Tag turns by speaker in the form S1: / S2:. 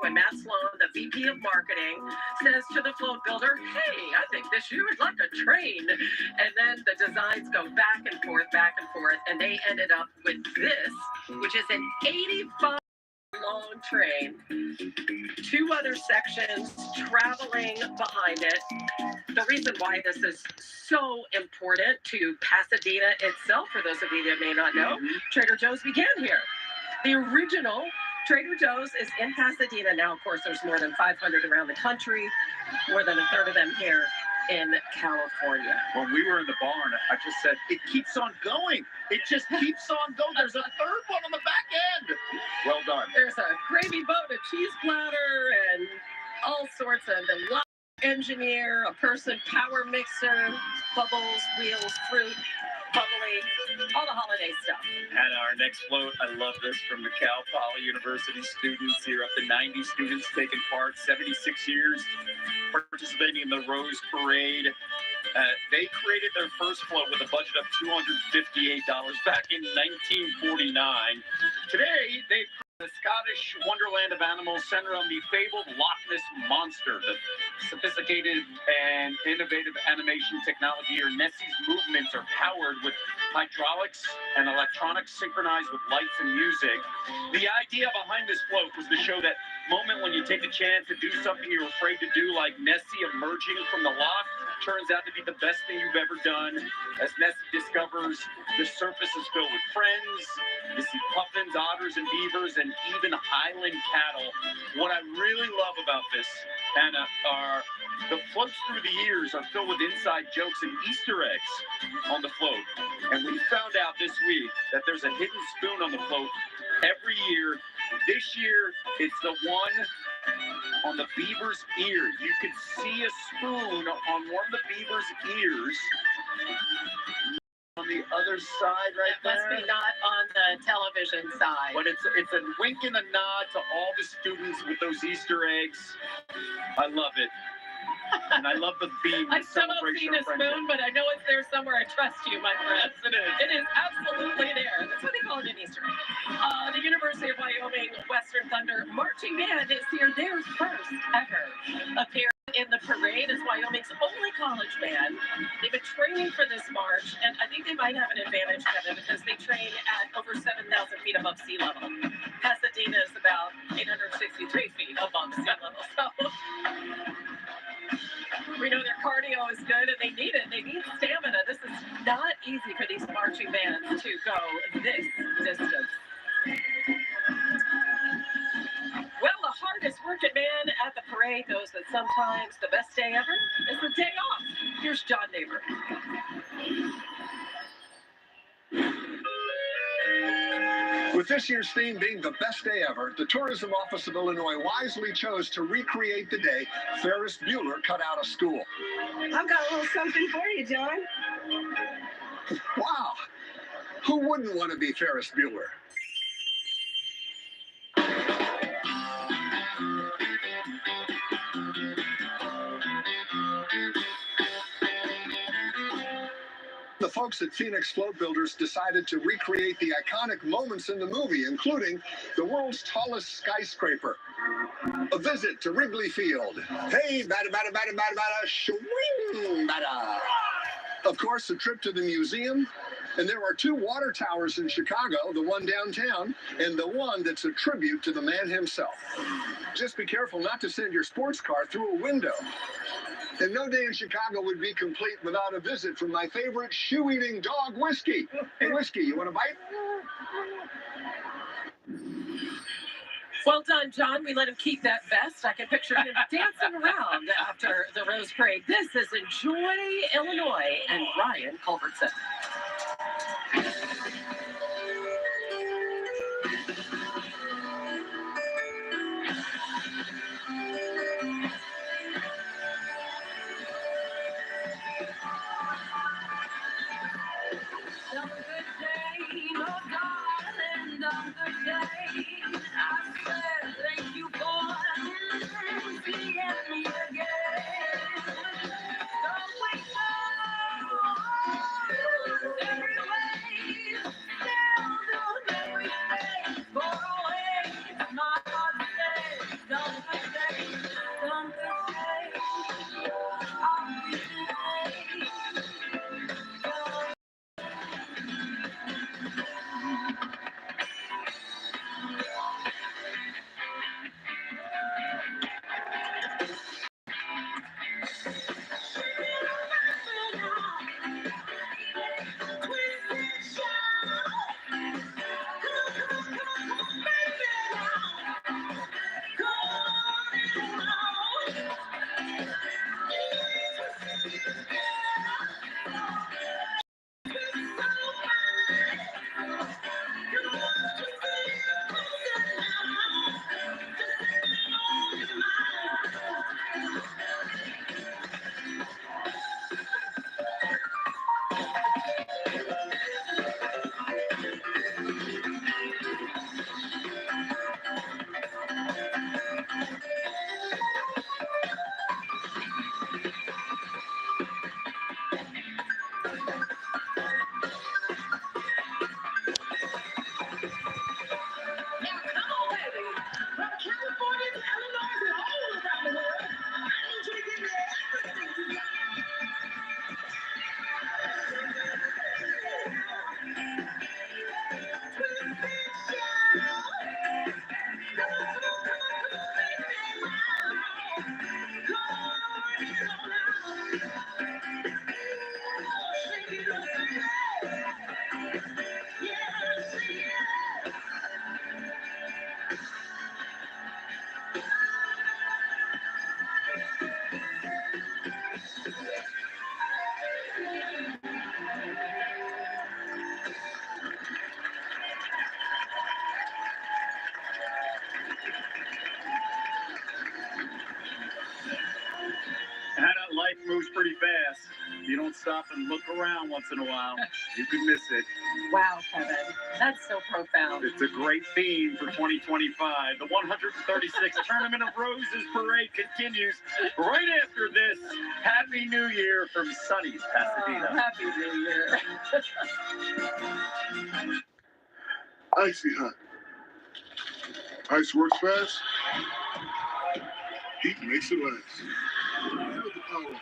S1: when Matt Sloan, the VP of Marketing, says to the float builder, hey, I think this year is like a train. And then the designs go back and forth, and they ended up with this, which is an 85 long train, two other sections traveling behind it. The reason why this is so important to Pasadena itself, for those of you that may not know, Trader Joe's began here. The original Trader Joe's is in Pasadena now. Of course, there's more than 500 around the country, more than a third of them here in California.
S2: When we were in the barn, I just said, it keeps on going. It just keeps on going. There's a third one on the back end. Well done.
S1: There's a gravy boat, a cheese platter, and all sorts of the engineer, a person power mixer, bubbles, wheels, fruit, bubbly, all the holiday stuff.
S2: And our next float, I love this, from the Cal Poly University students here, up to 90 students taking part, 76 years participating in the Rose Parade. They created their first float with a budget of $258 back in 1949. Today, they the Scottish wonderland of animals centered on the fabled Loch Ness Monster. The sophisticated and innovative animation technology, or Nessie's movements, are powered with hydraulics and electronics synchronized with lights and music. The idea behind this float was to show that moment when you take a chance to do something you're afraid to do, like Nessie emerging from the loch. Turns out to be the best thing you've ever done. As Nessie discovers the surface is filled with friends, you see puffins, otters, and beavers, and even highland cattle. What I really love about this, Anna, are the floats through the years are filled with inside jokes and Easter eggs on the float. And we found out this week that there's a hidden spoon on the float every year. This year, it's the one on the beaver's ear. You could see a spoon on one of the beaver's ears. On the other side right there.
S1: Must be not on the television side.
S2: But it's a wink and a nod to all the students with those Easter eggs. I love it. And I love the beam.
S1: I still don't see the spoon, but I know it's there somewhere. I trust you, my friend.
S2: Yes, it is.
S1: It is absolutely there. That's what they call it an Easter egg. The University of Wyoming Western Thunder Marching Band is here. Their first ever appearance in the parade as Wyoming's only college band. They've been training for this march, and I think they might have an advantage, Kevin, because they train at over 7,000 feet above sea level. Pasadena is about 863 feet above sea level. So we know their cardio is good, and they need it. They need stamina. This is not easy for these marching bands to go this distance. Well, the hardest working man at the parade knows that sometimes the best day ever is the day off. Here's John Neighbor.
S3: With this year's theme being the best day ever, the Tourism Office of Illinois wisely chose to recreate the day Ferris Bueller cut out of school.
S4: I've got a little something for you, John.
S3: Wow. Who wouldn't want to be Ferris Bueller? The folks at Phoenix Float Builders decided to recreate the iconic moments in the movie, including the world's tallest skyscraper, a visit to Wrigley Field, hey, bada, bada, bada, bada, bada, swing, bada. Of course, a trip to the museum, and there are two water towers in Chicago, the one downtown, and the one that's a tribute to the man himself. Just be careful not to send your sports car through a window. And no day in Chicago would be complete without a visit from my favorite shoe-eating dog, Whiskey. Hey, Whiskey, you want a bite?
S1: Well done, John. We let him keep that vest. I can picture him dancing around after the Rose Parade. This is Enjoy, Illinois, and Ryan Culbertson.
S2: Life moves pretty fast. You don't stop and look around once in a while, you could miss it.
S1: Wow, Kevin, that's so profound.
S2: It's a great theme for 2025. The 136th Tournament of Roses Parade continues right after this. Happy New Year from sunny Pasadena.
S1: Happy New Year.
S3: Icy hot. Ice works fast. Heat makes it last. Feel the power.